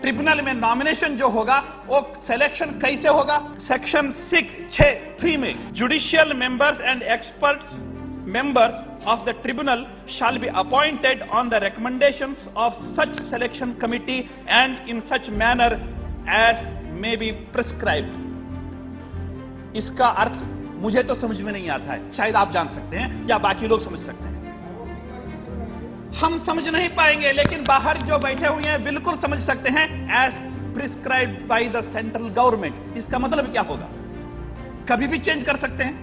Tribunal में nomination जो होगा वो सिलेक्शन कैसे होगा? सेक्शन 6(3) में judicial members and experts members of the tribunal shall be appointed on the recommendations of such selection committee and in such manner as may be prescribed. इसका अर्थ मुझे तो समझ में नहीं आता है, शायद आप जान सकते हैं या बाकी लोग समझ सकते हैं। हम समझ नहीं पाएंगे, लेकिन बाहर जो बैठे हुए हैं बिल्कुल समझ सकते हैं। As prescribed by the central government, इसका मतलब क्या होगा? कभी भी चेंज कर सकते हैं,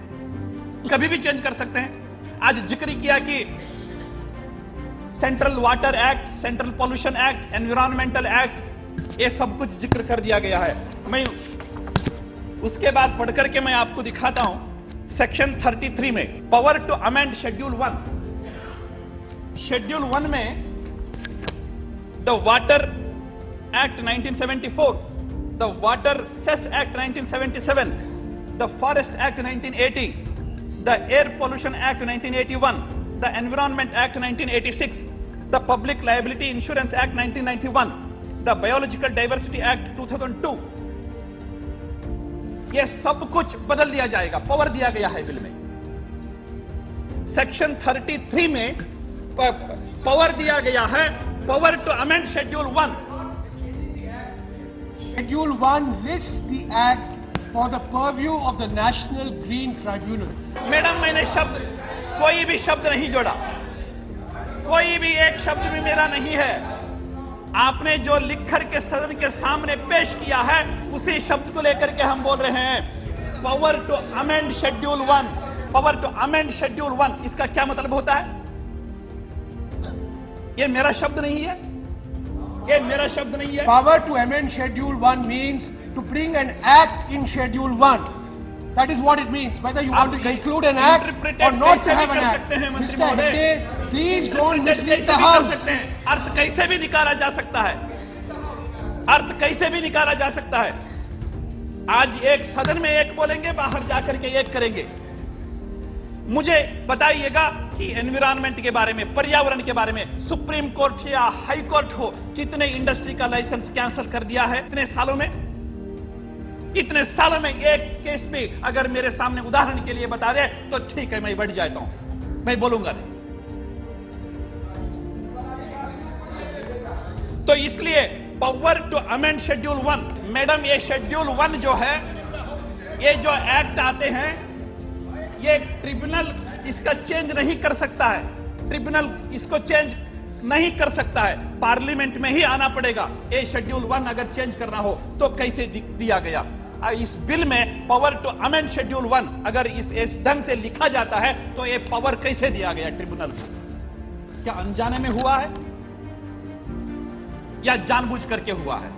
कभी भी चेंज कर सकते हैं। आज जिक्र किया कि central water act, central pollution act, environmental act, ये सब कुछ जिक्र कर दिया गया है। मैं उसके बाद पढ़कर के मैं आपको दिखाता हूं। सेक्शन 33 में power to amend schedule 1, schedule 1 में the water act 1974, the water cess act 1977, the forest act 1980, the air pollution act 1981, the environment act 1986, the public liability insurance act 1991, the biological diversity act 2002, ये सब कुछ बदल दिया जाएगा, power दिया गया है बिल में। सेक्शन 33 में पावर दिया गया है, power to amend schedule 1। Schedule 1 lists the act for the purview of the National Green Tribunal. Madam, मैंने कोई भी शब्द नहीं जोड़ा, कोई भी एक शब्द भी मेरा नहीं है। आपने जो लिख कर के सदन के सामने पेश किया है उसी शब्द को लेकर के हम बोल रहे हैं। Power to amend schedule 1, power to amend schedule 1, इसका क्या मतलब होता है? ये मेरा शब्द नहीं है, ये मेरा शब्द नहीं है। Power to amend Schedule 1 means to bring an act in Schedule 1. That is what it means. Whether you want to include an act or not to have an act. Mr. Hegde, please don't mislead the House. अर्थ कैसे भी निकाला जा सकता है, अर्थ कैसे भी निकाला जा सकता है। आज एक सदन में एक बोलेंगे, बाहर जाकर के एक करेंगे। मुझे बताइएगा कि एनवायरमेंट के बारे में, पर्यावरण के बारे में सुप्रीम कोर्ट या हाई कोर्ट हो, कितने इंडस्ट्री का लाइसेंस कैंसिल कर दिया है इतने सालों में? इतने सालों में एक केस भी अगर मेरे सामने उदाहरण के लिए बता दे तो ठीक है, मैं बढ़ जाता हूं, मैं बोलूंगा नहीं। तो इसलिए power to amend schedule 1, madam ये शेड्यूल 1 जो है, ये जो एक्ट आते हैं, ये ट्रिब्यूनल इसका चेंज नहीं कर सकता है। ट्रिब्यूनल इसको चेंज नहीं कर सकता है, पार्लियामेंट में ही आना पड़ेगा। ये शेड्यूल 1 अगर चेंज करना हो तो कैसे दिया गया? इस बिल में पावर टू अमेंड शेड्यूल 1 अगर इस ढंग से लिखा जाता है तो ये पावर कैसे दिया गया ट्रिब्यूनल को? क्या अनजाने में हुआ है या जानबूझ करके हुआ है?